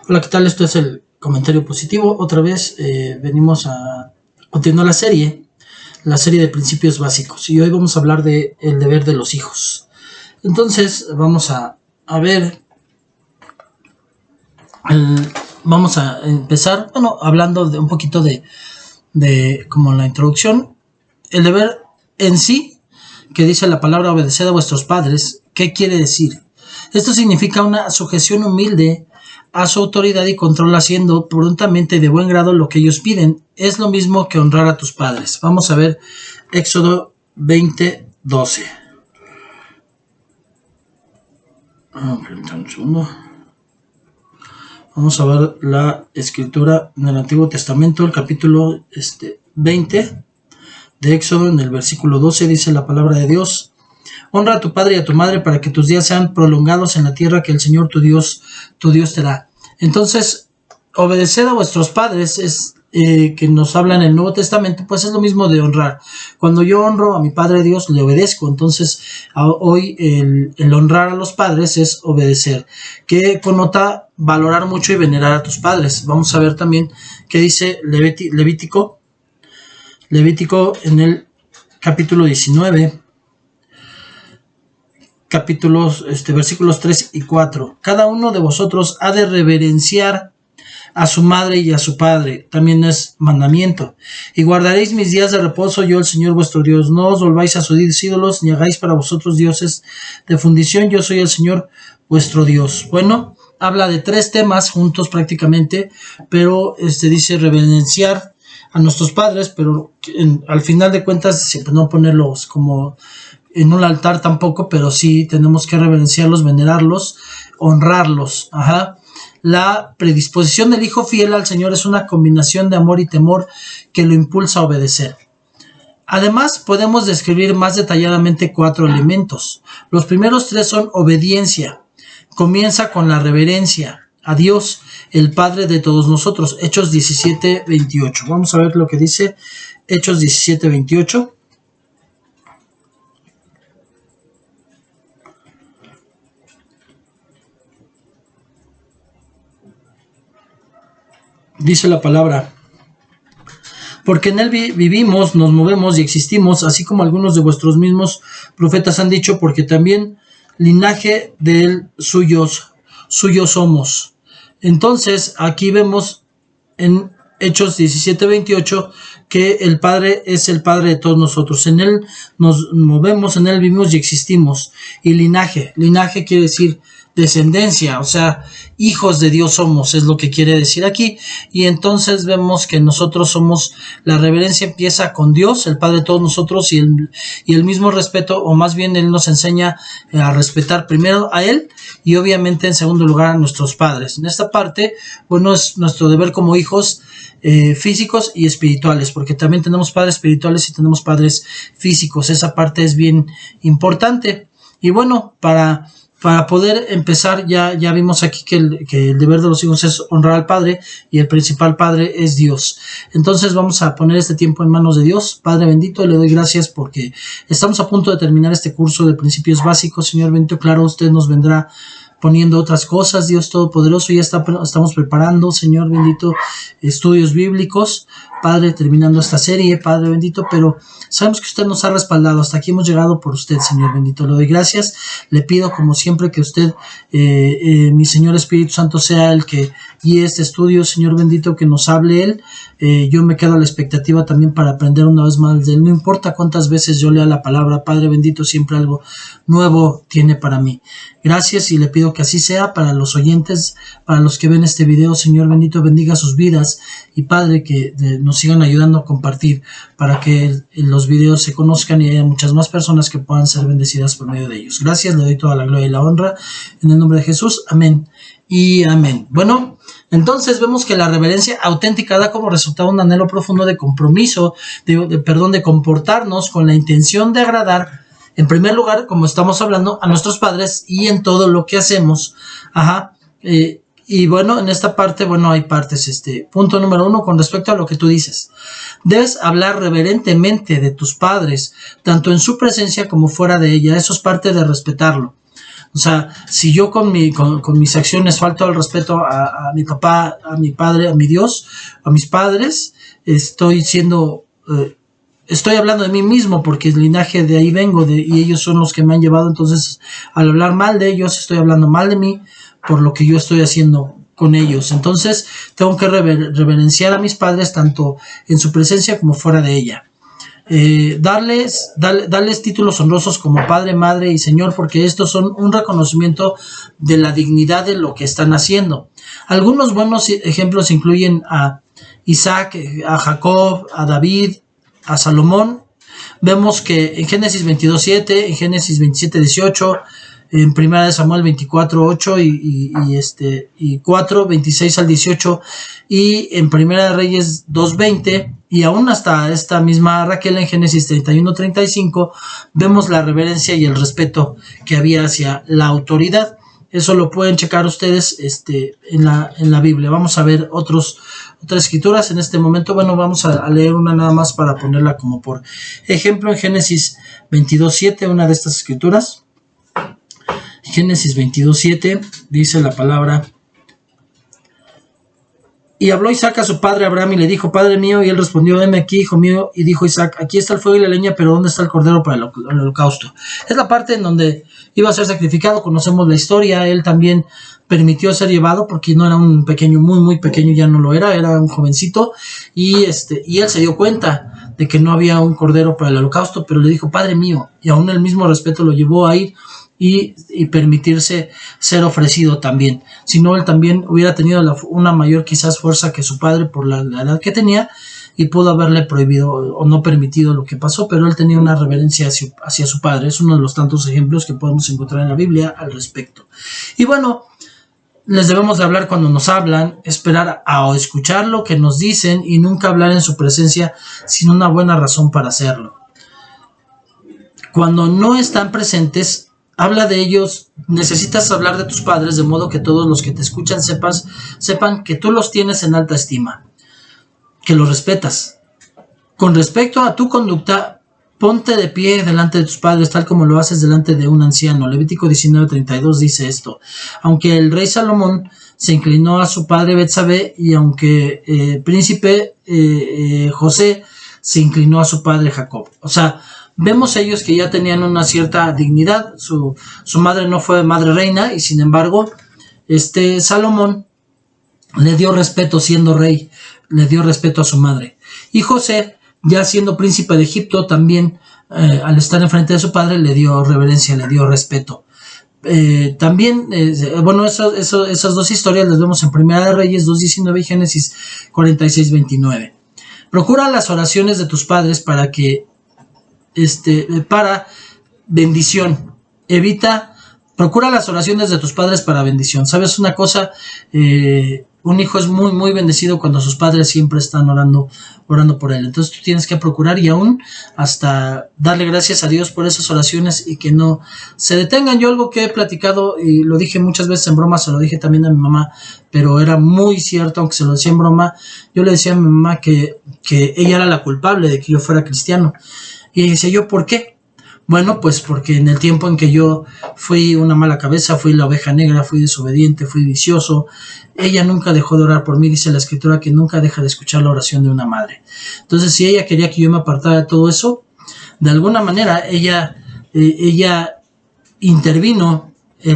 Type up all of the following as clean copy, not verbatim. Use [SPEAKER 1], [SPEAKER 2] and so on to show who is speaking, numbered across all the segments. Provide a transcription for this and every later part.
[SPEAKER 1] Hola, ¿qué tal? Esto es el comentario positivo. Otra vez venimos a continuar la serie de principios básicos. Y hoy vamos a hablar de el deber de los hijos. Entonces vamos a ver, vamos a empezar, hablando de un poquito de como la introducción, el deber en sí, que dice la palabra obedeced a vuestros padres. ¿Qué quiere decir? Esto significa una sujeción humilde a su autoridad y control, haciendo prontamente y de buen grado lo que ellos piden. Es lo mismo que honrar a tus padres. Vamos a ver Éxodo 20:12. Un segundo. Vamos a ver la escritura en el Antiguo Testamento, el capítulo 20 de Éxodo, en el versículo 12, dice la palabra de Dios: honra a tu padre y a tu madre para que tus días sean prolongados en la tierra que el Señor tu Dios te da. Entonces, obedecer a vuestros padres es que nos habla en el Nuevo Testamento, pues es lo mismo de honrar. Cuando yo honro a mi Padre Dios, le obedezco. Entonces, hoy el honrar a los padres es obedecer, que connota valorar mucho y venerar a tus padres. Vamos a ver también qué dice Levítico en el capítulo 19, versículos 3 y 4. Cada uno de vosotros ha de reverenciar a su madre y a su padre, también es mandamiento. Y guardaréis mis días de reposo, yo el Señor vuestro Dios. No os volváis a sus ídolos, ni hagáis para vosotros dioses de fundición, yo soy el Señor vuestro Dios. Bueno, habla de tres temas juntos prácticamente, pero dice reverenciar a nuestros padres, pero al final de cuentas siempre no ponerlos como en un altar tampoco, pero sí tenemos que reverenciarlos, venerarlos, honrarlos. La predisposición del hijo fiel al Señor es una combinación de amor y temor que lo impulsa a obedecer. Además, podemos describir más detalladamente 4 elementos. Los primeros 3 son obediencia. Comienza con la reverencia a Dios, el Padre de todos nosotros. Hechos 17:28. Vamos a ver lo que dice Hechos 17:28. Dice la palabra: porque en él vivimos, nos movemos y existimos, así como algunos de vuestros mismos profetas han dicho, porque también linaje de él suyos somos. Entonces, aquí vemos en Hechos 17:28 que el Padre es el Padre de todos nosotros. En él nos movemos, en él vivimos y existimos. Y linaje quiere decir descendencia, o sea, hijos de Dios somos, es lo que quiere decir aquí. Y entonces vemos que nosotros somos, la reverencia empieza con Dios, el Padre de todos nosotros, y el mismo respeto, o más bien Él nos enseña a respetar primero a Él, y obviamente en segundo lugar a nuestros padres. En esta parte, bueno, es nuestro deber como hijos físicos y espirituales, porque también tenemos padres espirituales y tenemos padres físicos. Esa parte es bien importante. Y bueno, para poder empezar, ya vimos aquí que el deber de los hijos es honrar al Padre, y el principal Padre es Dios. Entonces vamos a poner este tiempo en manos de Dios. Padre bendito, le doy gracias porque estamos a punto de terminar este curso de principios básicos. Señor bendito, claro, usted nos vendrá poniendo otras cosas, Dios Todopoderoso. Ya estamos preparando, Señor bendito, estudios bíblicos, Padre, terminando esta serie, Padre bendito, pero sabemos que usted nos ha respaldado. Hasta aquí hemos llegado por usted, Señor bendito. Le doy gracias. Le pido, como siempre, que usted, mi Señor Espíritu Santo, sea el que guíe este estudio, Señor bendito, que nos hable Él. Yo me quedo a la expectativa también para aprender una vez más de Él. No importa cuántas veces yo lea la palabra, Padre bendito, siempre algo nuevo tiene para mí. Gracias, y le pido que así sea para los oyentes, para los que ven este video. Señor bendito, bendiga sus vidas, y Padre, que nos sigan ayudando a compartir para que los videos se conozcan y haya muchas más personas que puedan ser bendecidas por medio de ellos. Gracias, le doy toda la gloria y la honra en el nombre de Jesús. Amén y amén. Bueno, entonces vemos que la reverencia auténtica da como resultado un anhelo profundo de compromiso, de comportarnos con la intención de agradar, en primer lugar, como estamos hablando, a nuestros padres, y en todo lo que hacemos. Y bueno, en esta parte, bueno, hay partes. Punto número 1, con respecto a lo que tú dices. Debes hablar reverentemente de tus padres, tanto en su presencia como fuera de ella. Eso es parte de respetarlo. O sea, si yo con mis acciones falto al respeto a mi papá, a mi padre, a mi Dios, a mis padres, estoy hablando de mí mismo, porque el linaje de ahí vengo, y ellos son los que me han llevado. Entonces, al hablar mal de ellos, estoy hablando mal de mí por lo que yo estoy haciendo con ellos. Entonces, tengo que reverenciar a mis padres tanto en su presencia como fuera de ella. Darles títulos honrosos como padre, madre y señor, porque estos son un reconocimiento de la dignidad de lo que están haciendo. Algunos buenos ejemplos incluyen a Isaac, a Jacob, a David, a Salomón. Vemos que en Génesis 22:7, en Génesis 27:18, en Primera de Samuel 24:8 y 4:26-18, y en Primera de Reyes 2:20, y aún hasta esta misma Raquel en Génesis 31:35, vemos la reverencia y el respeto que había hacia la autoridad. Eso lo pueden checar ustedes en la Biblia. Vamos a ver otras escrituras en este momento. Bueno, vamos a leer una nada más para ponerla como por ejemplo en Génesis 22:7, una de estas escrituras. Génesis 22:7 dice la palabra: y habló Isaac a su padre Abraham y le dijo: Padre mío. Y él respondió: heme aquí, hijo mío. Y dijo Isaac: aquí está el fuego y la leña, pero ¿dónde está el cordero para el holocausto? Es la parte en donde iba a ser sacrificado. Conocemos la historia. Él también permitió ser llevado, porque no era un pequeño, muy muy pequeño, ya no lo era un jovencito, y él se dio cuenta de que no había un cordero para el holocausto, pero le dijo: Padre mío. Y aún el mismo respeto lo llevó a ir y permitirse ser ofrecido también. Si no, él también hubiera tenido una mayor quizás fuerza que su padre por la edad que tenía, y pudo haberle prohibido o no permitido lo que pasó, pero él tenía una reverencia hacia su padre. Es uno de los tantos ejemplos que podemos encontrar en la Biblia al respecto. Y bueno, les debemos de hablar cuando nos hablan, esperar a escuchar lo que nos dicen y nunca hablar en su presencia sin una buena razón para hacerlo. Cuando no están presentes, habla de ellos. Necesitas hablar de tus padres de modo que todos los que te escuchan sepan que tú los tienes en alta estima, que los respetas. Con respecto a tu conducta, ponte de pie delante de tus padres, tal como lo haces delante de un anciano. Levítico 19:32 dice esto: aunque el rey Salomón se inclinó a su padre Betsabé, y aunque el príncipe José se inclinó a su padre Jacob. O sea, vemos ellos que ya tenían una cierta dignidad. Su madre no fue madre reina, y sin embargo, Salomón le dio respeto siendo rey, le dio respeto a su madre. Y José, ya siendo príncipe de Egipto, también al estar enfrente de su padre, le dio reverencia, le dio respeto. También, esas dos historias las vemos en Primera de Reyes 2:19 y Génesis 46:29. Procura las oraciones de tus padres para bendición. Procura las oraciones de tus padres para bendición. ¿Sabes una cosa? Un hijo es muy muy bendecido cuando sus padres siempre están orando por él. Entonces tú tienes que procurar y aún hasta darle gracias a Dios por esas oraciones y que no se detengan. Yo algo que he platicado y lo dije muchas veces en broma, se lo dije también a mi mamá, pero era muy cierto, aunque se lo decía en broma. Yo le decía a mi mamá que ella era la culpable de que yo fuera cristiano. Y ella decía: ¿yo por qué? Bueno, pues porque en el tiempo en que yo fui una mala cabeza, fui la oveja negra, fui desobediente, fui vicioso, ella nunca dejó de orar por mí. Dice la escritura que nunca deja de escuchar la oración de una madre. Entonces, si ella quería que yo me apartara de todo eso, de alguna manera ella intervino.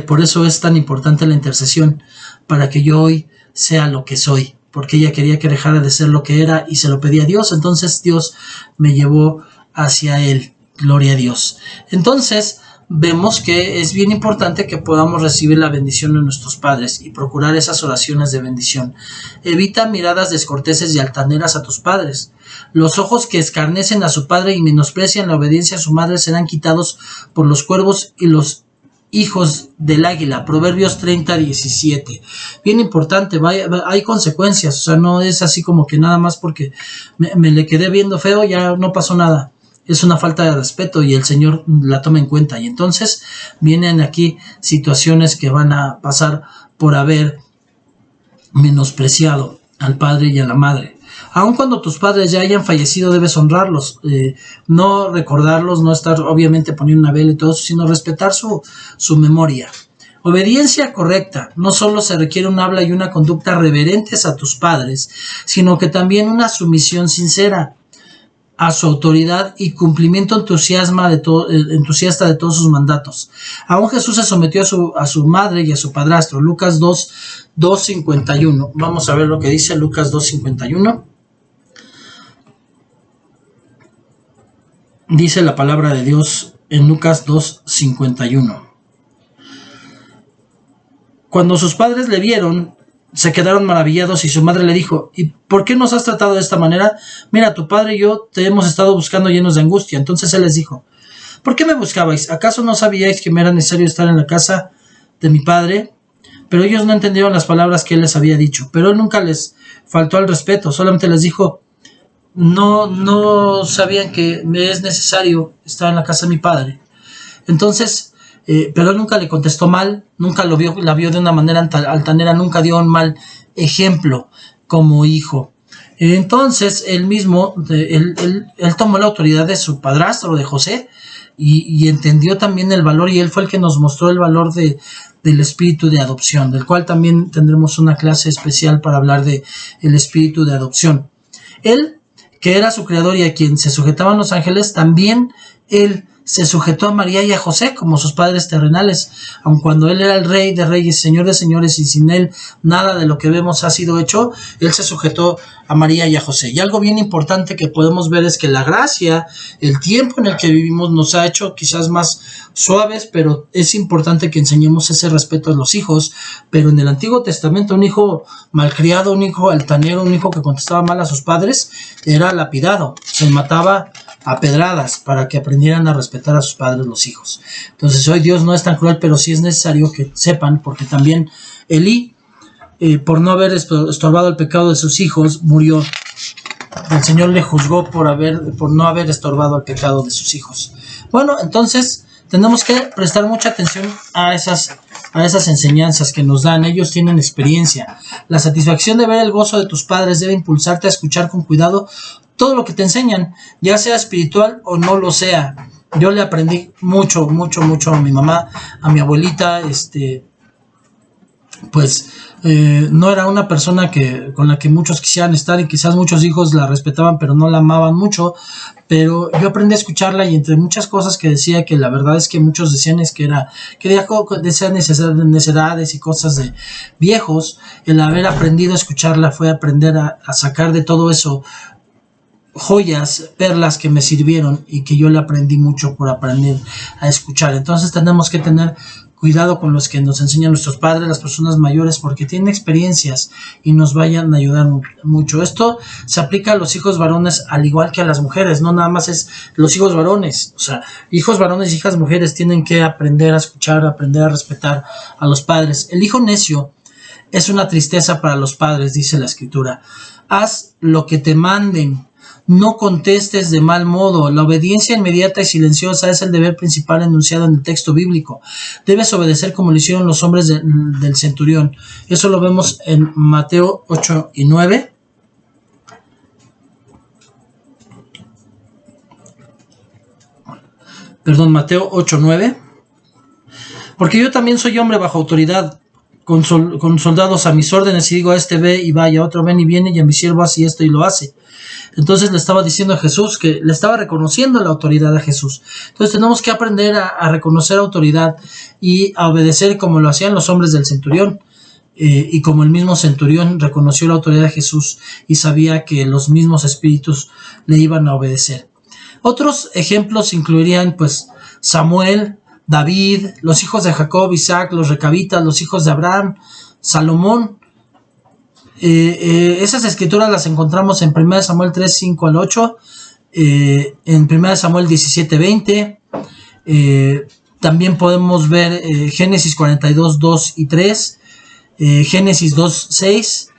[SPEAKER 1] Por eso es tan importante la intercesión, para que yo hoy sea lo que soy, porque ella quería que dejara de ser lo que era y se lo pedía a Dios. Entonces Dios me llevó hacia él. Gloria a Dios. Entonces vemos que es bien importante que podamos recibir la bendición de nuestros padres y procurar esas oraciones de bendición. Evita miradas descorteses y altaneras a tus padres. Los ojos que escarnecen a su padre y menosprecian la obediencia a su madre serán quitados por los cuervos y los hijos del águila. Proverbios 30:17. Bien importante, hay consecuencias. O sea, no es así como que nada más porque me le quedé viendo feo, ya no pasó nada. Es una falta de respeto y el Señor la toma en cuenta. Y entonces vienen aquí situaciones que van a pasar por haber menospreciado al padre y a la madre. Aun cuando tus padres ya hayan fallecido, debes honrarlos, no recordarlos, no estar obviamente poniendo una vela y todo eso, sino respetar su memoria. Obediencia correcta. No solo se requiere un habla y una conducta reverentes a tus padres, sino que también una sumisión sincera a su autoridad y cumplimiento entusiasta de todos sus mandatos. Aún Jesús se sometió a su madre y a su padrastro. Lucas 2:51. Vamos a ver lo que dice Lucas 2:51. Dice la palabra de Dios en Lucas 2:51. Cuando sus padres le vieron, se quedaron maravillados y su madre le dijo: ¿y por qué nos has tratado de esta manera? Mira, tu padre y yo te hemos estado buscando llenos de angustia. Entonces él les dijo: ¿por qué me buscabais? ¿Acaso no sabíais que me era necesario estar en la casa de mi padre? Pero ellos no entendieron las palabras que él les había dicho. Pero él nunca les faltó al respeto, solamente les dijo: no sabían que me es necesario estar en la casa de mi padre. Entonces, pero él nunca le contestó mal, nunca la vio de una manera altanera, nunca dio un mal ejemplo como hijo. Entonces él mismo, él tomó la autoridad de su padrastro, de José, y entendió también el valor, y él fue el que nos mostró el valor del espíritu de adopción, del cual también tendremos una clase especial para hablar de el espíritu de adopción. Él, que era su creador y a quien se sujetaban los ángeles, también él se sujetó a María y a José como sus padres terrenales, aun cuando él era el rey de reyes, señor de señores, y sin él nada de lo que vemos ha sido hecho. Él se sujetó a María y a José. Y algo bien importante que podemos ver es que la gracia, el tiempo en el que vivimos, nos ha hecho quizás más suaves, pero es importante que enseñemos ese respeto a los hijos. Pero en el Antiguo Testamento, un hijo malcriado, un hijo altanero, un hijo que contestaba mal a sus padres, era lapidado, se mataba a pedradas para que aprendieran a respetar a sus padres los hijos. Entonces hoy Dios no es tan cruel, pero sí es necesario que sepan, porque también Elí, por no haber estorbado el pecado de sus hijos, murió. El Señor le juzgó por no haber estorbado el pecado de sus hijos. Bueno, entonces tenemos que prestar mucha atención a esas enseñanzas que nos dan. Ellos tienen experiencia. La satisfacción de ver el gozo de tus padres debe impulsarte a escuchar con cuidado todo lo que te enseñan, ya sea espiritual o no lo sea. Yo le aprendí mucho a mi mamá, a mi abuelita, no era una persona con la que muchos quisieran estar, y quizás muchos hijos la respetaban pero no la amaban mucho, pero yo aprendí a escucharla, y entre muchas cosas que decía, que la verdad es que muchos decían decían necedades y cosas de viejos, el haber aprendido a escucharla fue aprender a sacar de todo eso joyas, perlas que me sirvieron y que yo le aprendí mucho por aprender a escuchar. Entonces tenemos que tener cuidado con los que nos enseñan nuestros padres, las personas mayores, porque tienen experiencias y nos vayan a ayudar mucho. Esto se aplica a los hijos varones al igual que a las mujeres, no nada más es los hijos varones, o sea, hijos varones y hijas mujeres tienen que aprender a escuchar, aprender a respetar a los padres. El hijo necio es una tristeza para los padres, dice la Escritura. Haz lo que te manden, no contestes de mal modo. La obediencia inmediata y silenciosa es el deber principal enunciado en el texto bíblico. Debes obedecer como lo hicieron los hombres del centurión. Eso lo vemos en Mateo 8 y 9. Mateo 8, 9. Porque yo también soy hombre bajo autoridad, con soldados a mis órdenes, y digo a este ve y vaya, a otro ven y viene, y a mi siervo así esto y lo hace. Entonces le estaba diciendo a Jesús, que le estaba reconociendo la autoridad a Jesús. Entonces tenemos que aprender a reconocer autoridad y a obedecer como lo hacían los hombres del centurión. Y como el mismo centurión reconoció la autoridad de Jesús y sabía que los mismos espíritus le iban a obedecer. Otros ejemplos incluirían Samuel, David, los hijos de Jacob, Isaac, los recabitas, los hijos de Abraham, Salomón. Esas escrituras las encontramos en 1 Samuel 3, 5 al 8, en 1 Samuel 17, 20. También podemos ver Génesis 42, 2 y 3, Génesis 2, 6,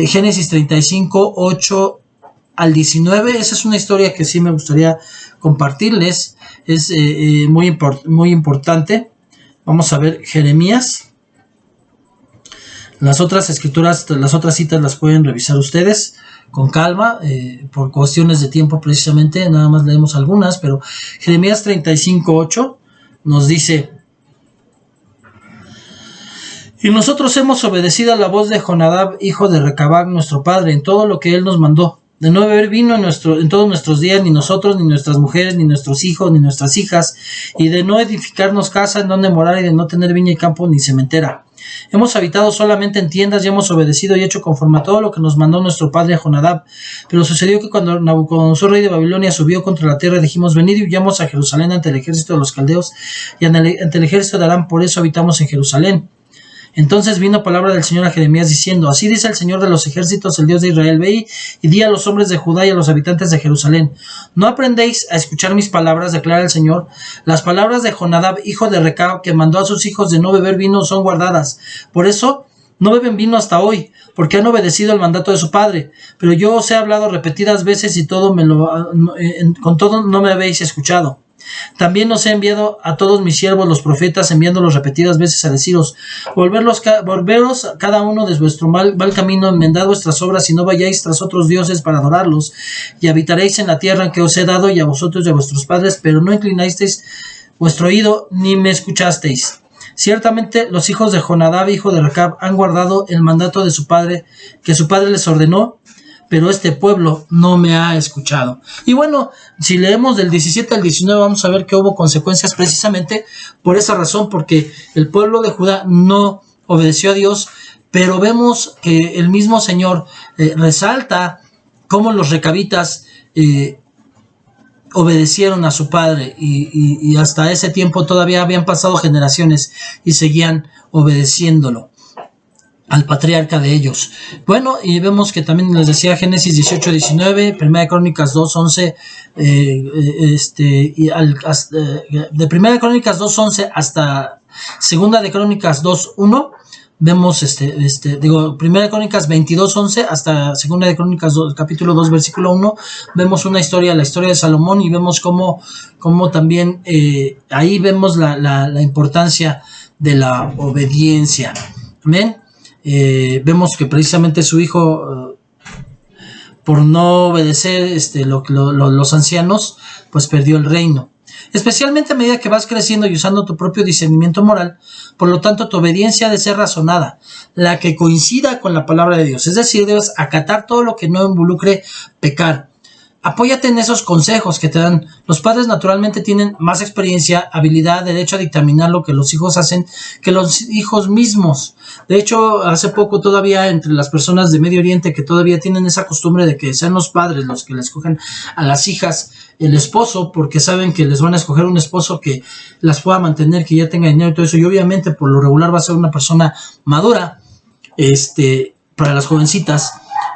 [SPEAKER 1] Génesis 35, 8 al 19. Esa es una historia que sí me gustaría compartirles. Es muy importante. Vamos a ver Jeremías. Las otras escrituras, las otras citas las pueden revisar ustedes con calma, por cuestiones de tiempo precisamente, nada más leemos algunas, pero Jeremías 35:8 nos dice: y nosotros hemos obedecido a la voz de Jonadab, hijo de Recab, nuestro padre, en todo lo que él nos mandó, de no beber vino en todos nuestros días, ni nosotros, ni nuestras mujeres, ni nuestros hijos, ni nuestras hijas, y de no edificarnos casa en donde morar, y de no tener viña y campo, ni cementera. Hemos habitado solamente en tiendas y hemos obedecido y hecho conforme a todo lo que nos mandó nuestro padre Jonadab. Pero sucedió que cuando Nabucodonosor, rey de Babilonia, subió contra la tierra, dijimos: venid y huyamos a Jerusalén ante el ejército de los caldeos y ante el ejército de Aram, por eso habitamos en Jerusalén. Entonces vino palabra del Señor a Jeremías diciendo: así dice el Señor de los ejércitos, el Dios de Israel: ve y di a los hombres de Judá y a los habitantes de Jerusalén: ¿no aprendéis a escuchar mis palabras? Declara el Señor. Las palabras de Jonadab, hijo de Recab, que mandó a sus hijos de no beber vino, son guardadas. Por eso no beben vino hasta hoy, porque han obedecido el mandato de su padre. Pero yo os he hablado repetidas veces y con todo no me habéis escuchado. También os he enviado a todos mis siervos los profetas, enviándolos repetidas veces a deciros: volveros cada uno de vuestro mal camino, enmendad vuestras obras y no vayáis tras otros dioses para adorarlos, y habitaréis en la tierra que os he dado, y a vosotros y a vuestros padres, pero no inclinasteis vuestro oído ni me escuchasteis. Ciertamente los hijos de Jonadab, hijo de Recab, han guardado el mandato de su padre, que su padre les ordenó, pero este pueblo no me ha escuchado. Y bueno, si leemos del 17 al 19 vamos a ver que hubo consecuencias precisamente por esa razón, porque el pueblo de Judá no obedeció a Dios, pero vemos que el mismo Señor resalta cómo los recabitas obedecieron a su padre y hasta ese tiempo todavía habían pasado generaciones y seguían obedeciéndolo al patriarca de ellos. Bueno, y vemos que también les decía Génesis 18:19, Primera de Crónicas 2:11, de Primera de Crónicas 2:11 hasta Segunda de Crónicas 2:1, vemos Primera de Crónicas 22:11 hasta Segunda de Crónicas 2, capítulo 2, versículo 1, vemos la historia de Salomón, y vemos cómo también ahí vemos la importancia de la obediencia. Amén. Vemos que precisamente su hijo, por no obedecer los ancianos, pues perdió el reino. Especialmente a medida que vas creciendo y usando tu propio discernimiento moral, por lo tanto tu obediencia ha de ser razonada, la que coincida con la palabra de Dios. Es decir, debes acatar todo lo que no involucre pecar. Apóyate en esos consejos que te dan. Los padres naturalmente tienen más experiencia, habilidad, derecho a dictaminar lo que los hijos hacen que los hijos mismos. De hecho, hace poco todavía entre las personas de Medio Oriente que todavía tienen esa costumbre de que sean los padres los que le escogen a las hijas el esposo, porque saben que les van a escoger un esposo que las pueda mantener, que ya tenga dinero y todo eso, y obviamente por lo regular va a ser una persona madura, para las jovencitas.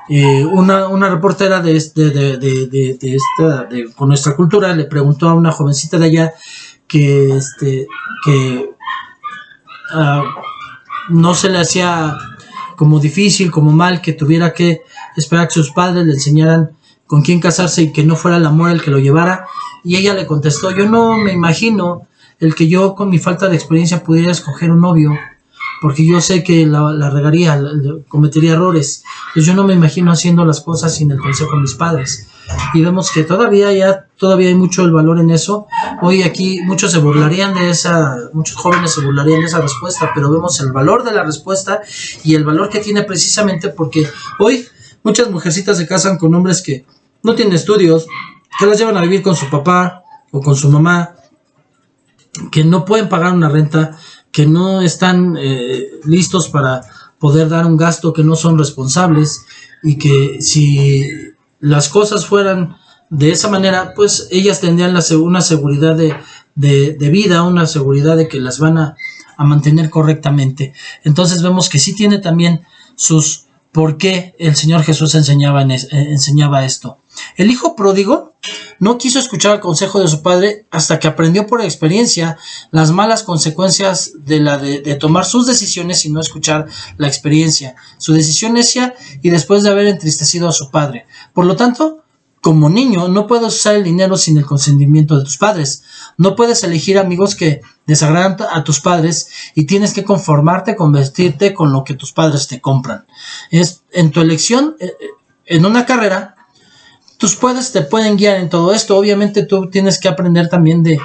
[SPEAKER 1] Una reportera con nuestra cultura le preguntó a una jovencita de allá que no se le hacía como difícil, como mal, que tuviera que esperar que sus padres le enseñaran con quién casarse y que no fuera el amor el que lo llevara, y ella le contestó: yo no me imagino el que yo con mi falta de experiencia pudiera escoger un novio, porque yo sé que la regaría, cometería errores. Pues yo no me imagino haciendo las cosas sin el consejo de mis padres. Y vemos que todavía hay mucho el valor en eso. Hoy aquí muchos jóvenes se burlarían de esa respuesta, pero vemos el valor de la respuesta y el valor que tiene precisamente porque hoy muchas mujercitas se casan con hombres que no tienen estudios, que las llevan a vivir con su papá o con su mamá, que no pueden pagar una renta, que no están listos para poder dar un gasto, que no son responsables, y que si las cosas fueran de esa manera, pues ellas tendrían una seguridad de vida, una seguridad de que las van a mantener correctamente. Entonces vemos que sí tiene también sus por qué el Señor Jesús enseñaba esto. El hijo pródigo no quiso escuchar el consejo de su padre hasta que aprendió por experiencia las malas consecuencias de tomar sus decisiones y no escuchar la experiencia, su decisión necia, y después de haber entristecido a su padre. Por lo tanto, como niño, no puedes usar el dinero sin el consentimiento de tus padres. No puedes elegir amigos que desagradan a tus padres y tienes que conformarte con vestirte con lo que tus padres te compran. En tu elección en una carrera, tus padres te pueden guiar en todo esto. Obviamente tú tienes que aprender también de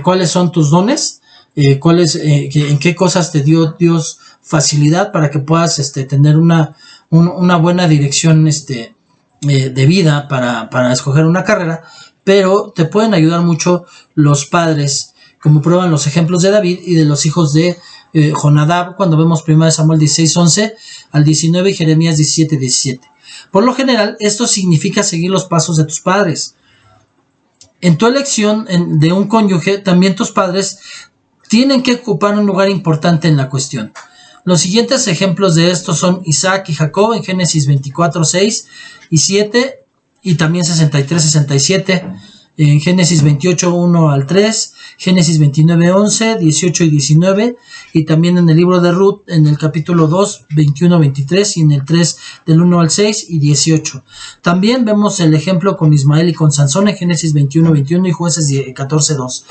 [SPEAKER 1] cuáles son tus dones, en qué cosas te dio Dios facilidad para que puedas tener una buena dirección de vida para escoger una carrera, pero te pueden ayudar mucho los padres, como prueban los ejemplos de David y de los hijos de Jonadab, cuando vemos 1 Samuel 16:11 al 19 y Jeremías 17:17. Por lo general, esto significa seguir los pasos de tus padres. En tu elección de un cónyuge, también tus padres tienen que ocupar un lugar importante en la cuestión. Los siguientes ejemplos de esto son Isaac y Jacob en Génesis 24:6 y 7 y también 63-67, en Génesis 28:1 al 3, Génesis 29:11, 18 y 19, y también en el libro de Ruth, en el capítulo 2, 21-23, y en el 3, del 1 al 6 y 18. También vemos el ejemplo con Ismael y con Sansón en Génesis 21:21 y Jueces 14:2.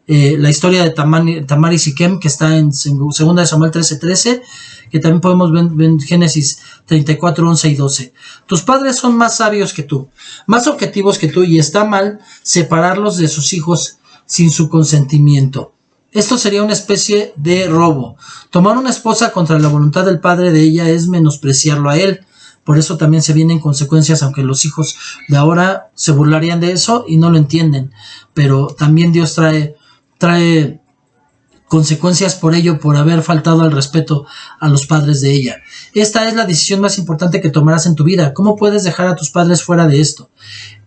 [SPEAKER 1] La historia de Tamar y Siquem, que está en 2 Samuel 13:13, que también podemos ver en Génesis 34:11 y 12. Tus padres son más sabios que tú, más objetivos que tú, y está mal separarlos de sus hijos sin su consentimiento. Esto sería una especie de robo. Tomar una esposa contra la voluntad del padre de ella es menospreciarlo a él. Por eso también se vienen consecuencias, aunque los hijos de ahora se burlarían de eso y no lo entienden. Pero también Dios trae consecuencias por ello, por haber faltado al respeto a los padres de ella. Esta es la decisión más importante que tomarás en tu vida. ¿Cómo puedes dejar a tus padres fuera de esto?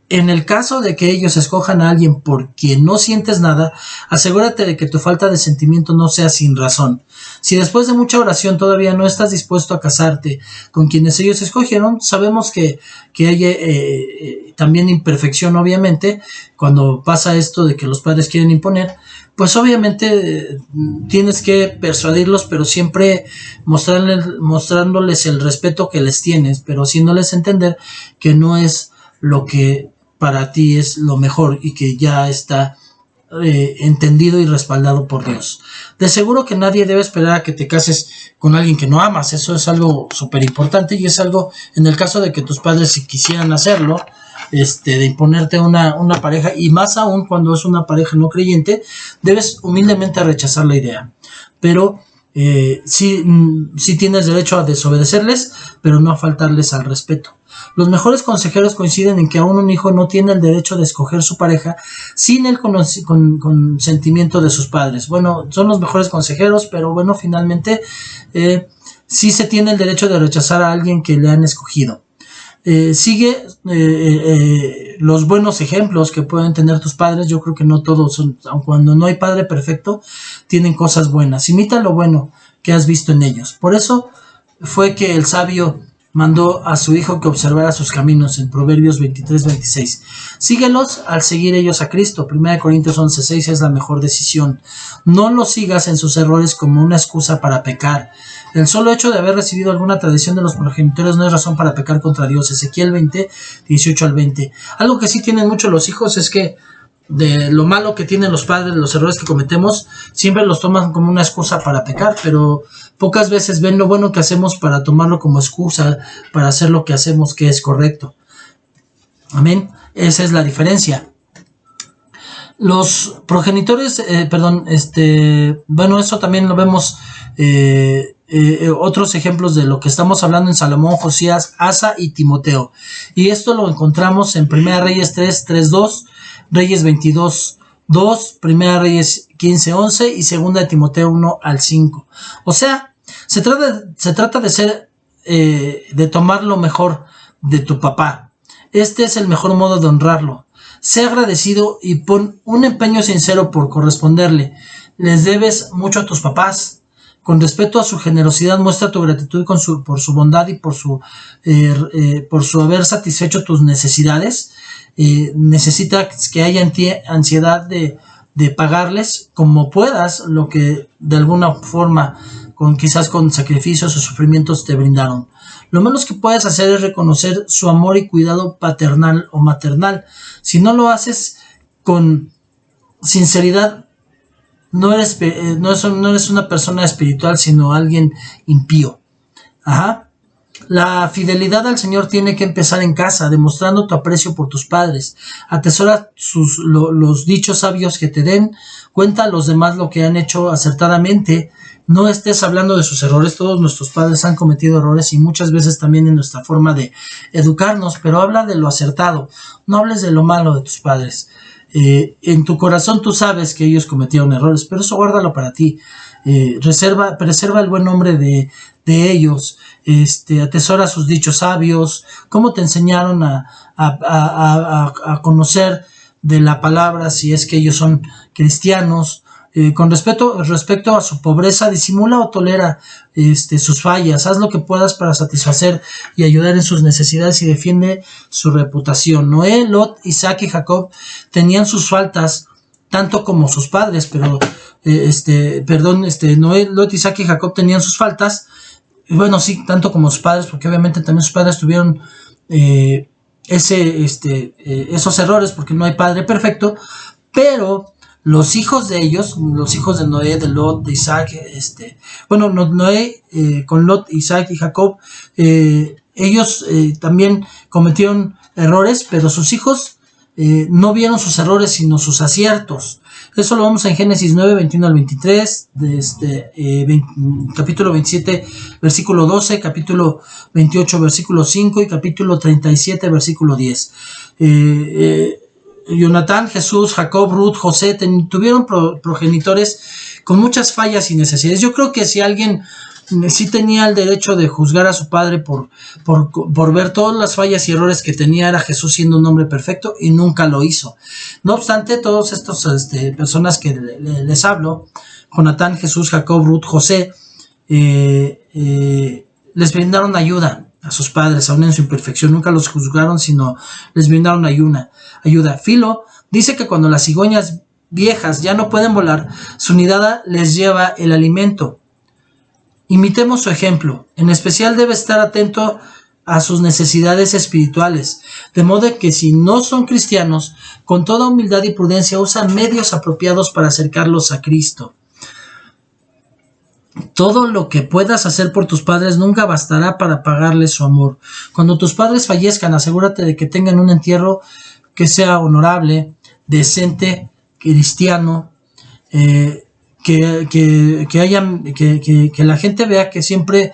[SPEAKER 1] En el caso de que ellos escojan a alguien por quien no sientes nada, asegúrate de que tu falta de sentimiento no sea sin razón. Si después de mucha oración todavía no estás dispuesto a casarte con quienes ellos escogieron, sabemos que hay también imperfección, obviamente, cuando pasa esto de que los padres quieren imponer, pues obviamente tienes que persuadirlos, pero siempre mostrándoles el respeto que les tienes, pero haciéndoles entender que no es lo que para ti es lo mejor y que ya está entendido y respaldado por Dios. De seguro que nadie debe esperar a que te cases con alguien que no amas. Eso es algo súper importante, y es algo, en el caso de que tus padres si quisieran hacerlo, de imponerte una pareja, y más aún cuando es una pareja no creyente, debes humildemente rechazar la idea. Pero sí tienes derecho a desobedecerles, pero no a faltarles al respeto. Los mejores consejeros coinciden en que aún un hijo no tiene el derecho de escoger su pareja sin el consentimiento de sus padres. Bueno, son los mejores consejeros, pero bueno, finalmente sí se tiene el derecho de rechazar a alguien que le han escogido. Sigue los buenos ejemplos que pueden tener tus padres. Yo creo que no todos son, aun cuando no hay padre perfecto, tienen cosas buenas. Imita lo bueno que has visto en ellos. Por eso fue que el sabio mandó a su hijo que observara sus caminos en Proverbios 23-26. Síguelos al seguir ellos a Cristo. 1 Corintios 11:6 es la mejor decisión. No los sigas en sus errores como una excusa para pecar. El solo hecho de haber recibido alguna tradición de los progenitores no es razón para pecar contra Dios. Ezequiel 20:18-20. Algo que sí tienen mucho los hijos es que de lo malo que tienen los padres, los errores que cometemos, siempre los toman como una excusa para pecar, pero pocas veces ven lo bueno que hacemos para tomarlo como excusa para hacer lo que hacemos que es correcto. Amén. Esa es la diferencia. Los progenitores, bueno, eso también lo vemos, otros ejemplos de lo que estamos hablando en Salomón, Josías, Asa y Timoteo. Y esto lo encontramos en 1 Reyes 3:2, Reyes 22:2, 1 Reyes 15:11 y 2 de Timoteo 1-5. O sea, se trata de tomar lo mejor de tu papá. Este es el mejor modo de honrarlo. Sé agradecido y pon un empeño sincero por corresponderle. Les debes mucho a tus papás. Con respeto a su generosidad, muestra tu gratitud por su bondad y por su haber satisfecho tus necesidades. Necesitas que haya en ti ansiedad de pagarles como puedas lo que de alguna forma, quizás con sacrificios o sufrimientos, te brindaron. Lo menos que puedes hacer es reconocer su amor y cuidado paternal o maternal. Si no lo haces con sinceridad, no eres una persona espiritual, sino alguien impío. Ajá. La fidelidad al Señor tiene que empezar en casa, demostrando tu aprecio por tus padres. Atesora los dichos sabios que te den. Cuenta a los demás lo que han hecho acertadamente. No estés hablando de sus errores. Todos nuestros padres han cometido errores y muchas veces también en nuestra forma de educarnos, pero habla de lo acertado. No hables de lo malo de tus padres. En tu corazón tú sabes que ellos cometieron errores, pero eso guárdalo para ti. Preserva el buen nombre de ellos. Atesora sus dichos sabios, cómo te enseñaron a conocer de la palabra, si es que ellos son cristianos. Con respecto a su pobreza, disimula o tolera sus fallas. Haz lo que puedas para satisfacer y ayudar en sus necesidades y defiende su reputación. Noé, Lot, Isaac y Jacob tenían sus faltas tanto como sus padres, pero Noé, Lot, Isaac y Jacob tenían sus faltas. Bueno, sí, tanto como sus padres, porque obviamente también sus padres tuvieron esos errores, porque no hay padre perfecto, pero los hijos de ellos, los hijos de Noé, de Lot, de Isaac, Noé con Lot, Isaac y Jacob, ellos también cometieron errores, pero sus hijos no vieron sus errores, sino sus aciertos. Eso lo vemos en Génesis 9, 21 al 23, capítulo 27, versículo 12, capítulo 28, versículo 5 y capítulo 37, versículo 10. Jonatán, Jesús, Jacob, Ruth, José tuvieron progenitores con muchas fallas y necesidades. Yo creo que si alguien sí tenía el derecho de juzgar a su padre por ver todas las fallas y errores que tenía, era Jesús, siendo un hombre perfecto, y nunca lo hizo. No obstante, todos estos personas que les hablo, Jonatán, Jesús, Jacob, Ruth, José, les brindaron ayuda a sus padres, aún en su imperfección. Nunca los juzgaron, sino les brindaron ayuda. Filo dice que cuando las cigüeñas viejas ya no pueden volar, su nidada les lleva el alimento. Imitemos su ejemplo. En especial debe estar atento a sus necesidades espirituales, de modo que si no son cristianos, con toda humildad y prudencia usan medios apropiados para acercarlos a Cristo. Todo lo que puedas hacer por tus padres nunca bastará para pagarles su amor. Cuando tus padres fallezcan, asegúrate de que tengan un entierro que sea honorable, decente, cristiano, que la gente vea que siempre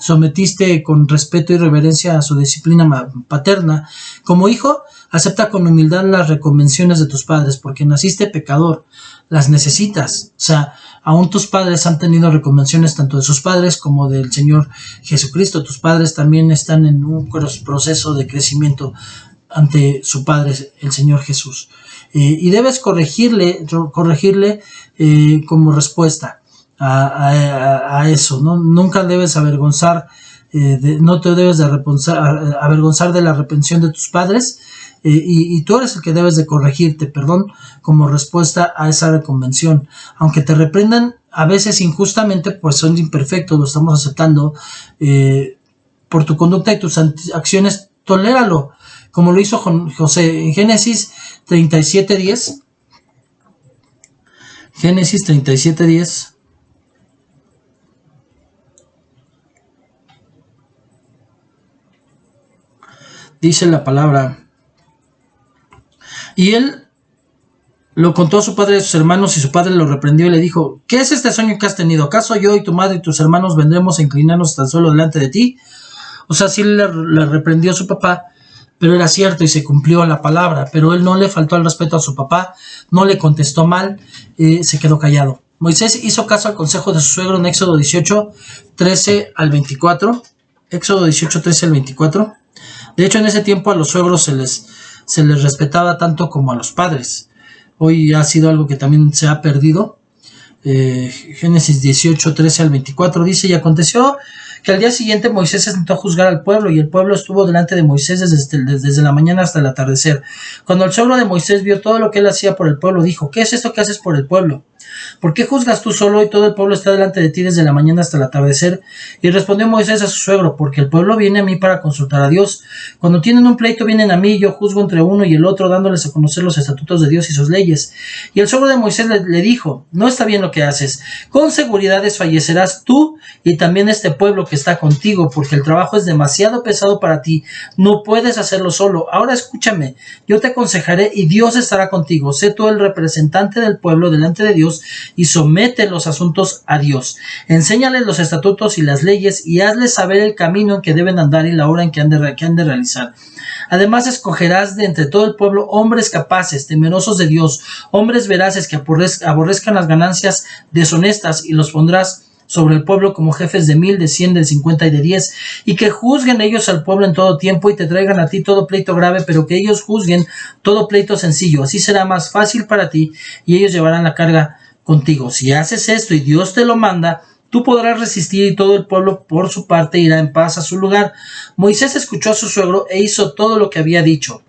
[SPEAKER 1] sometiste con respeto y reverencia a su disciplina paterna. Como hijo, acepta con humildad las reconvenciones de tus padres, porque naciste pecador, las necesitas. O sea, aún tus padres han tenido reconvenciones tanto de sus padres como del Señor Jesucristo. Tus padres también están en un proceso de crecimiento ante su Padre, el Señor Jesús. Y debes corregirle como respuesta a eso, ¿no? Nunca debes avergonzar, no te debes de avergonzar de la reprensión de tus padres, y tú eres el que debes de corregirte, como respuesta a esa reconvención. Aunque te reprendan a veces injustamente, pues son imperfectos, lo estamos aceptando, por tu conducta y tus acciones, toléralo, como lo hizo José en Génesis 37:10. Génesis 37:10. Dice la palabra: y él lo contó a su padre y a sus hermanos, y su padre lo reprendió y le dijo: ¿qué es este sueño que has tenido? ¿Acaso yo y tu madre y tus hermanos vendremos a inclinarnos tan solo delante de ti? O sea, sí le reprendió a su papá, pero era cierto y se cumplió la palabra. Pero él no le faltó al respeto a su papá, no le contestó mal, se quedó callado. Moisés hizo caso al consejo de su suegro en Éxodo 18, 13 al 24. Éxodo 18, 13 al 24. De hecho, en ese tiempo a los suegros se les respetaba tanto como a los padres. Hoy ha sido algo que también se ha perdido. Génesis 18, 13 al 24 dice: y aconteció que al día siguiente Moisés se sentó a juzgar al pueblo, y el pueblo estuvo delante de Moisés desde la mañana hasta el atardecer. Cuando el suegro de Moisés vio todo lo que él hacía por el pueblo, dijo: ¿qué es esto que haces por el pueblo? ¿Por qué juzgas tú solo y todo el pueblo está delante de ti desde la mañana hasta el atardecer? Y respondió Moisés a su suegro, porque el pueblo viene a mí para consultar a Dios. Cuando tienen un pleito vienen a mí y yo juzgo entre uno y el otro, dándoles a conocer los estatutos de Dios y sus leyes. Y el suegro de Moisés le dijo, no está bien lo que haces. Con seguridad desfallecerás tú y también este pueblo que está contigo, porque el trabajo es demasiado pesado para ti. No puedes hacerlo solo. Ahora escúchame, yo te aconsejaré y Dios estará contigo. Sé tú el representante del pueblo delante de Dios y somete los asuntos a Dios. Enséñales los estatutos y las leyes y hazles saber el camino en que deben andar y la hora en que han de realizar. Además escogerás de entre todo el pueblo hombres capaces, temerosos de Dios, hombres veraces que aborrezcan las ganancias deshonestas y los pondrás sobre el pueblo como jefes de 1,000, de 100, de 50 y de 10, y que juzguen ellos al pueblo en todo tiempo y te traigan a ti todo pleito grave, pero que ellos juzguen todo pleito sencillo. Así será más fácil para ti y ellos llevarán la carga contigo. Si haces esto y Dios te lo manda, tú podrás resistir y todo el pueblo por su parte irá en paz a su lugar. Moisés escuchó a su suegro e hizo todo lo que había dicho.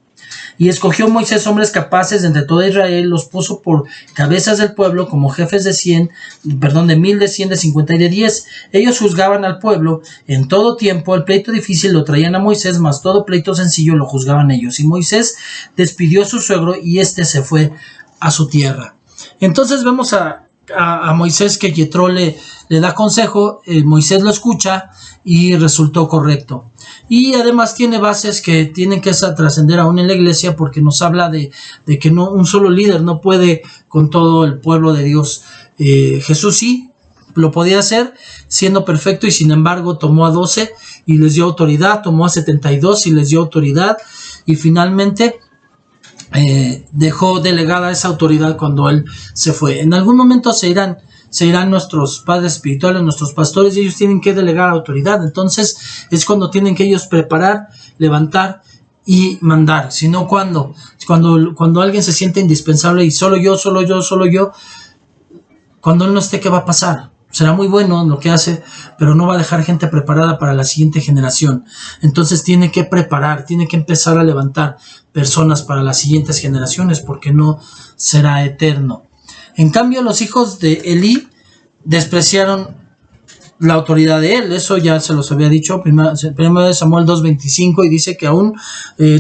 [SPEAKER 1] Y escogió Moisés hombres capaces de entre todo Israel, los puso por cabezas del pueblo como jefes de 1,000, de 100, de 50 y de 10. Ellos juzgaban al pueblo en todo tiempo. El pleito difícil lo traían a Moisés, mas todo pleito sencillo lo juzgaban ellos. Y Moisés despidió a su suegro y éste se fue a su tierra. Entonces vemos a Moisés que Yetro le da consejo, Moisés lo escucha y resultó correcto. Y además tiene bases que tienen que trascender aún en la iglesia, porque nos habla de que no, un solo líder no puede con todo el pueblo de Dios. Jesús sí lo podía hacer siendo perfecto y sin embargo tomó a 12 y les dio autoridad, tomó a 72 y les dio autoridad y finalmente dejó delegada esa autoridad cuando él se fue. En algún momento se irán nuestros padres espirituales, nuestros pastores, y ellos tienen que delegar autoridad. Entonces es cuando tienen que ellos preparar, levantar y mandar. Sino cuando alguien se siente indispensable y solo yo, cuando él no esté, ¿qué va a pasar? Será muy bueno lo que hace, pero no va a dejar gente preparada para la siguiente generación. Entonces tiene que preparar, tiene que empezar a levantar personas para las siguientes generaciones, porque no será eterno. En cambio, los hijos de Elí despreciaron la autoridad de él. Eso ya se los había dicho, 1 Samuel 2:25, y dice que aún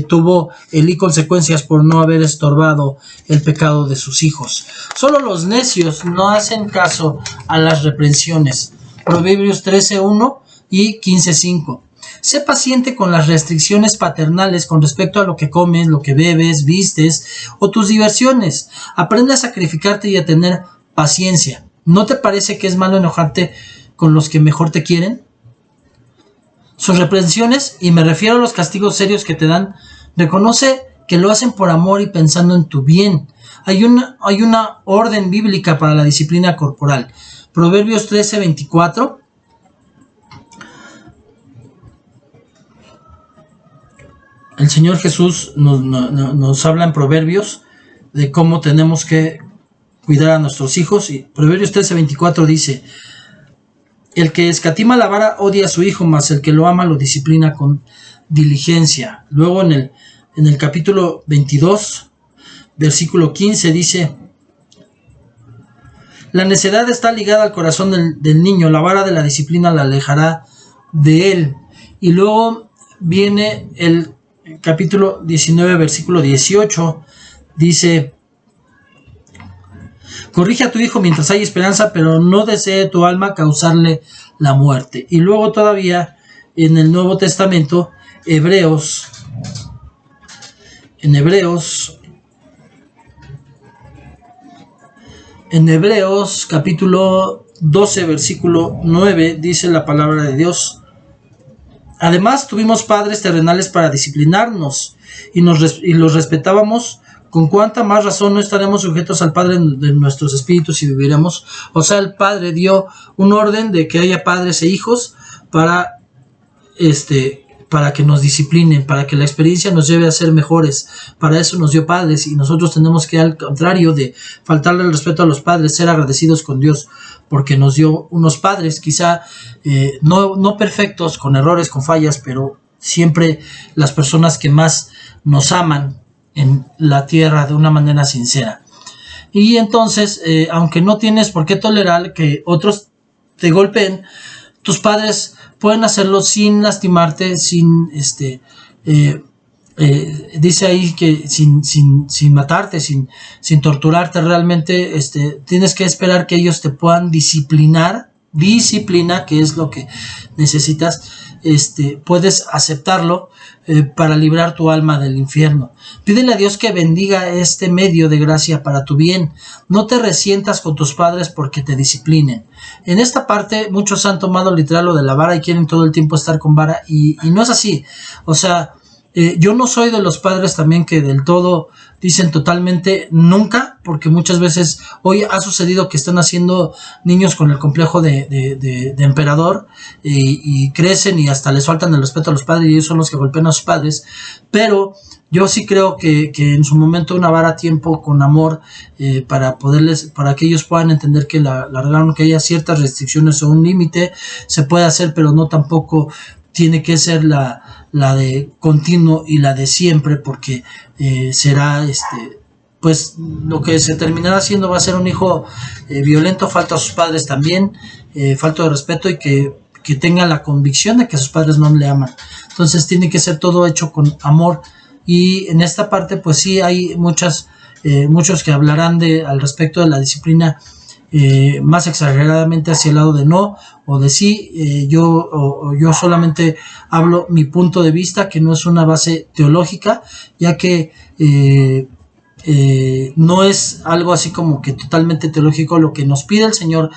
[SPEAKER 1] tuvo Elí consecuencias por no haber estorbado el pecado de sus hijos. Solo los necios no hacen caso a las reprensiones. Proverbios 13:1 y 15:5. Sé paciente con las restricciones paternales con respecto a lo que comes, lo que bebes, vistes o tus diversiones. Aprende a sacrificarte y a tener paciencia. ¿No te parece que es malo enojarte con los que mejor te quieren? Sus reprensiones, y me refiero a los castigos serios que te dan, reconoce que lo hacen por amor y pensando en tu bien. Hay una orden bíblica para la disciplina corporal. Proverbios 13:24. El Señor Jesús nos habla en Proverbios de cómo tenemos que cuidar a nuestros hijos. Y Proverbios 13:24 dice: el que escatima la vara odia a su hijo, mas el que lo ama lo disciplina con diligencia. Luego en el capítulo 22, versículo 15 dice: la necedad está ligada al corazón del niño, la vara de la disciplina la alejará de él. Y luego viene el capítulo 19, versículo 18, dice: corrige a tu hijo mientras hay esperanza, pero no desee tu alma causarle la muerte. Y luego todavía en el Nuevo Testamento, en Hebreos capítulo 12, versículo 9, dice la palabra de Dios: además tuvimos padres terrenales para disciplinarnos y los respetábamos. ¿Con cuánta más razón no estaremos sujetos al Padre de nuestros espíritus y viviremos? O sea, el Padre dio un orden de que haya padres e hijos para que nos disciplinen, para que la experiencia nos lleve a ser mejores. Para eso nos dio padres, y nosotros tenemos que, al contrario de faltarle el respeto a los padres, ser agradecidos con Dios, porque nos dio unos padres, quizá no perfectos, con errores, con fallas, pero siempre las personas que más nos aman en la tierra de una manera sincera. Y entonces, aunque no tienes por qué tolerar que otros te golpeen, tus padres pueden hacerlo sin lastimarte, sin dice ahí que sin matarte, sin torturarte. Realmente tienes que esperar que ellos te puedan disciplina, que es lo que necesitas. Puedes aceptarlo para librar tu alma del infierno. Pídele a Dios que bendiga este medio de gracia para tu bien. No te resientas con tus padres porque te disciplinen. En esta parte muchos han tomado literal lo de la vara y quieren todo el tiempo estar con vara, y no es así. O sea, yo no soy de los padres también que del todo dicen totalmente nunca, porque muchas veces hoy ha sucedido que están haciendo niños con el complejo de emperador, y crecen y hasta les faltan el respeto a los padres, y ellos son los que golpean a sus padres. Pero yo sí creo que en su momento una vara a tiempo con amor, para que ellos puedan entender que la regla, que haya ciertas restricciones o un límite, se puede hacer, pero no tampoco tiene que ser la de continuo y la de siempre, porque será pues lo que se terminará haciendo va a ser un hijo violento, falto a sus padres también, falto de respeto, y que tenga la convicción de que sus padres no le aman. Entonces tiene que ser todo hecho con amor. Y en esta parte pues sí hay muchos que hablarán al respecto de la disciplina, más exageradamente hacia el lado de no o de sí. Yo solamente hablo mi punto de vista, que no es una base teológica, ya que no es algo así como que totalmente teológico. Lo que nos pide el Señor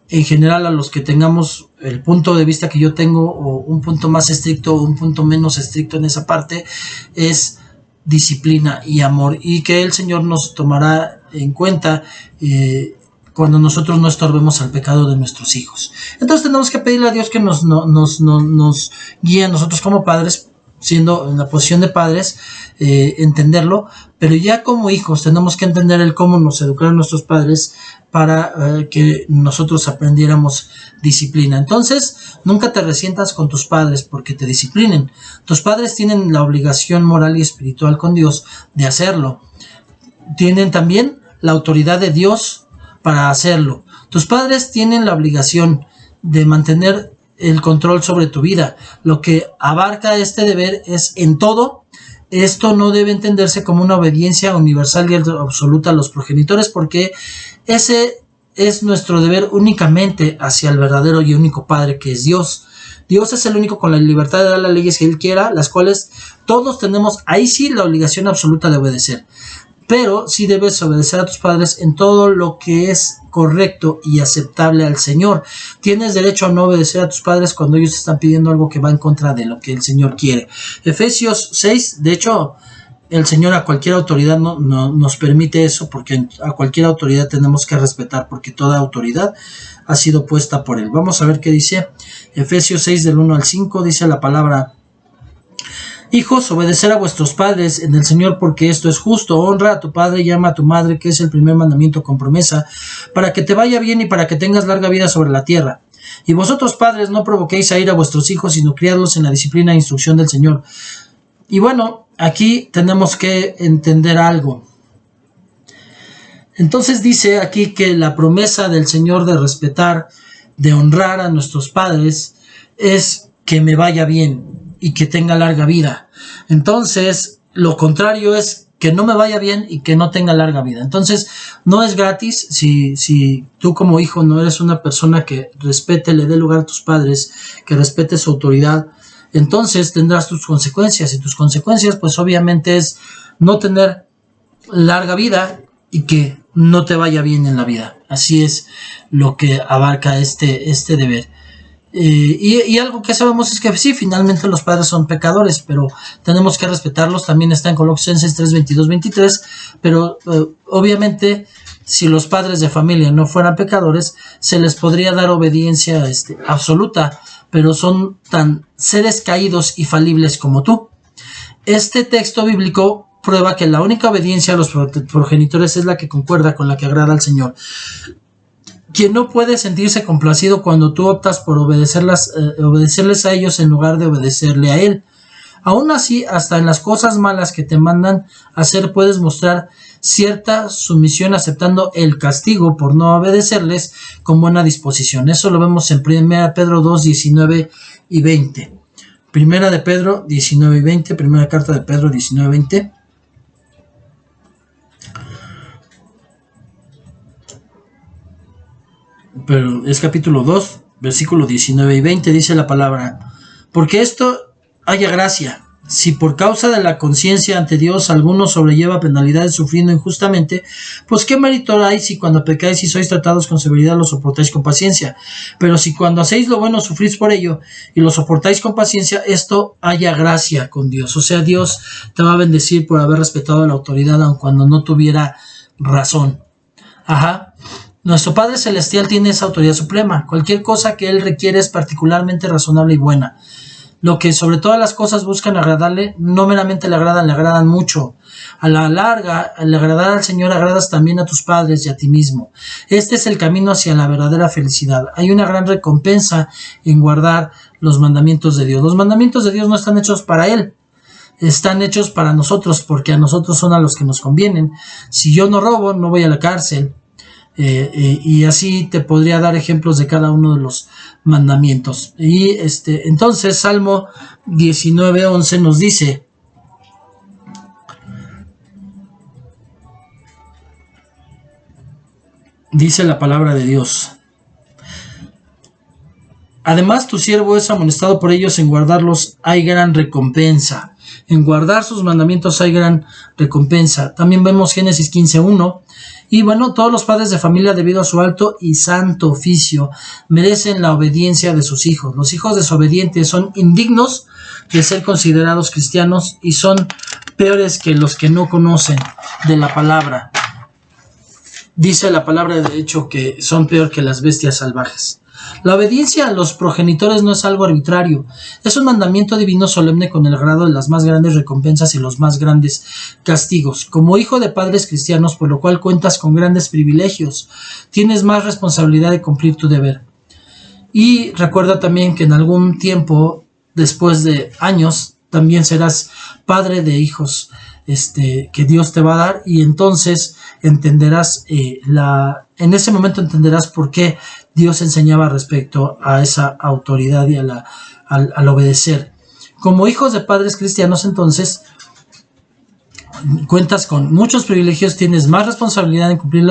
[SPEAKER 1] en general a los que tengamos el punto de vista que yo tengo, o un punto más estricto o un punto menos estricto en esa parte, es disciplina y amor, y que el Señor nos tomará en cuenta cuando nosotros no estorbemos al pecado de nuestros hijos. Entonces tenemos que pedirle a Dios que nos guíe a nosotros como padres, siendo en la posición de padres, entenderlo, pero ya como hijos tenemos que entender el cómo nos educaron nuestros padres para que nosotros aprendiéramos disciplina. Entonces, nunca te resientas con tus padres porque te disciplinen. Tus padres tienen la obligación moral y espiritual con Dios de hacerlo. Tienen también la autoridad de Dios para hacerlo. Tus padres tienen la obligación de mantener el control sobre tu vida. Lo que abarca este deber es en todo. Esto no debe entenderse como una obediencia universal y absoluta a los progenitores, porque ese es nuestro deber únicamente hacia el verdadero y único Padre, que es Dios. Dios es el único con la libertad de dar las leyes que Él quiera, las cuales todos tenemos, ahí sí, la obligación absoluta de obedecer. Pero sí debes obedecer a tus padres en todo lo que es correcto y aceptable al Señor. Tienes derecho a no obedecer a tus padres cuando ellos están pidiendo algo que va en contra de lo que el Señor quiere. Efesios 6, de hecho, el Señor a cualquier autoridad no nos permite eso, porque a cualquier autoridad tenemos que respetar, porque toda autoridad ha sido puesta por Él. Vamos a ver qué dice Efesios 6 del 1 al 5, dice la palabra: Hijos, obedecer a vuestros padres en el Señor, porque esto es justo. Honra a tu padre y ama a tu madre, que es el primer mandamiento con promesa, para que te vaya bien y para que tengas larga vida sobre la tierra. Y vosotros, padres, no provoquéis a ir a vuestros hijos, sino criadlos en la disciplina e instrucción del Señor. Y bueno, aquí tenemos que entender algo. Entonces dice aquí que la promesa del Señor de respetar, de honrar a nuestros padres, es que me vaya bien y que tenga larga vida. Entonces, lo contrario es que no me vaya bien y que no tenga larga vida. Entonces, no es gratis. Si tú como hijo no eres una persona que respete, le dé lugar a tus padres, que respete su autoridad, entonces tendrás tus consecuencias. Y tus consecuencias, pues obviamente, es no tener larga vida y que no te vaya bien en la vida. Así es lo que abarca este deber. Y algo que sabemos es que sí, finalmente los padres son pecadores, pero tenemos que respetarlos. También está en Colosenses 3, 22, 23, pero obviamente si los padres de familia no fueran pecadores, se les podría dar obediencia absoluta, pero son tan seres caídos y falibles como tú. Este texto bíblico prueba que la única obediencia a los progenitores es la que concuerda con la que agrada al Señor. Quien no puede sentirse complacido cuando tú optas por obedecerles a ellos en lugar de obedecerle a Él. Aún así, hasta en las cosas malas que te mandan hacer puedes mostrar cierta sumisión aceptando el castigo por no obedecerles con buena disposición. Eso lo vemos en 1 Pedro 2, 19 y 20. Primera de Pedro 19 y 20, primera carta de Pedro 19 y 20. Pero es capítulo 2, versículo 19 y 20, dice la palabra: porque esto haya gracia, si por causa de la conciencia ante Dios alguno sobrelleva penalidades sufriendo injustamente, pues qué mérito hay si cuando pecáis y sois tratados con severidad lo soportáis con paciencia. Pero si cuando hacéis lo bueno sufrís por ello y lo soportáis con paciencia, esto haya gracia con Dios. O sea, Dios te va a bendecir por haber respetado la autoridad aun cuando no tuviera razón. Nuestro Padre Celestial tiene esa autoridad suprema. Cualquier cosa que Él requiere es particularmente razonable y buena. Lo que sobre todas las cosas buscan agradarle, no meramente le agradan mucho. A la larga, al agradar al Señor, agradas también a tus padres y a ti mismo. Este es el camino hacia la verdadera felicidad. Hay una gran recompensa en guardar los mandamientos de Dios. Los mandamientos de Dios no están hechos para Él, están hechos para nosotros, porque a nosotros son a los que nos convienen. Si yo no robo, no voy a la cárcel. Y así te podría dar ejemplos de cada uno de los mandamientos. Y entonces Salmo 19:11 nos dice: dice la palabra de Dios: además tu siervo es amonestado por ellos, en guardarlos hay gran recompensa. En guardar sus mandamientos hay gran recompensa. También vemos Génesis 15:1. Y bueno, todos los padres de familia, debido a su alto y santo oficio, merecen la obediencia de sus hijos. Los hijos desobedientes son indignos de ser considerados cristianos y son peores que los que no conocen de la palabra. Dice la palabra, de hecho, que son peor que las bestias salvajes. La obediencia a los progenitores no es algo arbitrario, es un mandamiento divino solemne con el grado de las más grandes recompensas y los más grandes castigos. Como hijo de padres cristianos, por lo cual cuentas con grandes privilegios, tienes más responsabilidad de cumplir tu deber. Y recuerda también que en algún tiempo, después de años, también serás padre de hijos que Dios te va a dar, y entonces entenderás en ese momento entenderás por qué Dios enseñaba respecto a esa autoridad y al obedecer. Como hijos de padres cristianos, entonces, cuentas con muchos privilegios, tienes más responsabilidad en cumplir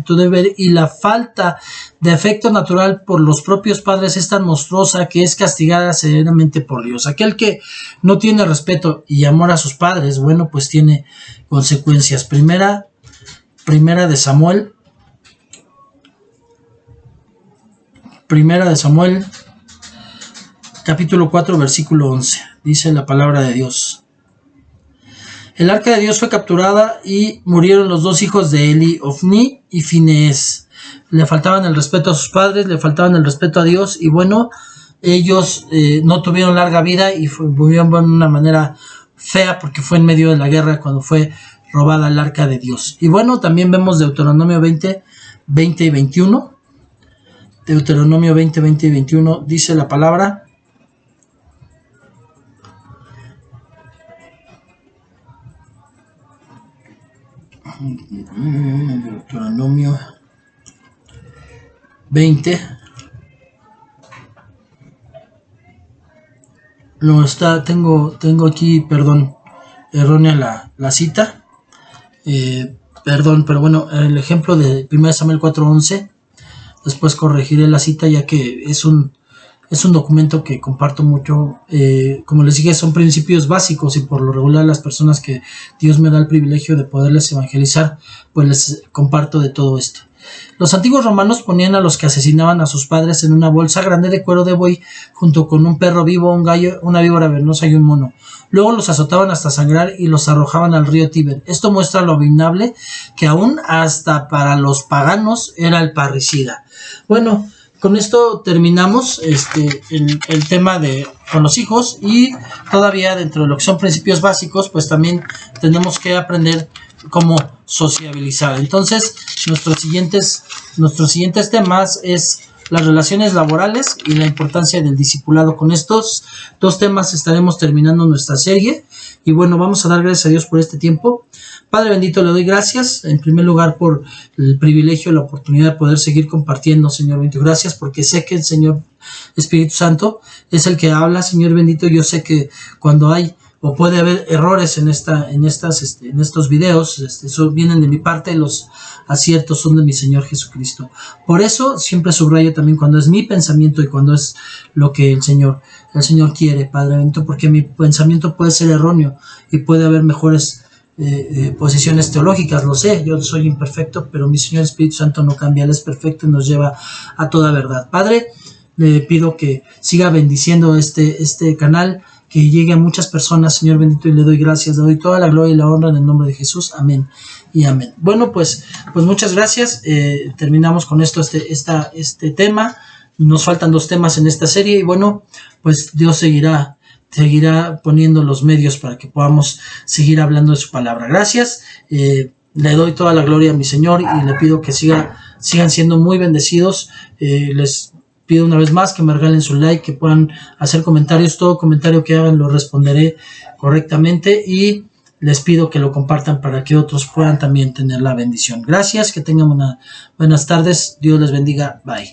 [SPEAKER 1] tu deber, y la falta de afecto natural por los propios padres es tan monstruosa que es castigada severamente por Dios. Aquel que no tiene respeto y amor a sus padres, bueno, pues tiene consecuencias. Primera de Samuel, capítulo 4, versículo 11. Dice la palabra de Dios: el arca de Dios fue capturada y murieron los dos hijos de Eli, Ofni y Finees. Le faltaban el respeto a sus padres, le faltaban el respeto a Dios, y bueno, ellos no tuvieron larga vida y murieron de una manera fea, porque fue en medio de la guerra cuando fue robada el arca de Dios. Y bueno, también vemos Deuteronomio 20 y 21. Deuteronomio 20 y 21 dice la palabra: Deuteronomio 20. No está, tengo aquí, perdón, errónea la cita. Perdón, pero bueno, el ejemplo de 1 Samuel 4:11, después corregiré la cita, ya que es un documento que comparto mucho. Como les dije, son principios básicos, y por lo regular las personas que Dios me da el privilegio de poderles evangelizar, pues les comparto de todo esto. Los antiguos romanos ponían a los que asesinaban a sus padres en una bolsa grande de cuero de buey, junto con un perro vivo, un gallo, una víbora venenosa y un mono. Luego los azotaban hasta sangrar y los arrojaban al río Tíber. Esto muestra lo abominable que aún hasta para los paganos era el parricida. Bueno, con esto terminamos el tema con los hijos, y todavía dentro de lo que son principios básicos, pues también tenemos que aprender cómo sociabilizar. Entonces, nuestros siguientes temas es las relaciones laborales y la importancia del discipulado. Con estos dos temas estaremos terminando nuestra serie, y bueno, vamos a dar gracias a Dios por este tiempo. Padre bendito, le doy gracias en primer lugar por el privilegio, la oportunidad de poder seguir compartiendo, Señor bendito. Gracias porque sé que el Señor Espíritu Santo es el que habla, Señor bendito. Yo sé que cuando hay o puede haber errores en estos videos, eso vienen de mi parte, los aciertos son de mi Señor Jesucristo. Por eso siempre subrayo también cuando es mi pensamiento y cuando es lo que el Señor quiere, Padre bendito, porque mi pensamiento puede ser erróneo y puede haber mejores posiciones teológicas, lo sé, yo soy imperfecto, pero mi Señor Espíritu Santo no cambia, Él es perfecto y nos lleva a toda verdad. Padre, le pido que siga bendiciendo este canal, que llegue a muchas personas, Señor bendito, y le doy gracias, le doy toda la gloria y la honra en el nombre de Jesús, amén y amén. Bueno, pues muchas gracias, terminamos con esto, este tema. Nos faltan 2 temas en esta serie y bueno, pues Dios seguirá poniendo los medios para que podamos seguir hablando de su palabra. Gracias, le doy toda la gloria a mi Señor y le pido que sigan siendo muy bendecidos. Les pido una vez más que me regalen su like, que puedan hacer comentarios. Todo comentario que hagan lo responderé correctamente y les pido que lo compartan para que otros puedan también tener la bendición. Gracias, que tengan buenas tardes. Dios les bendiga. Bye.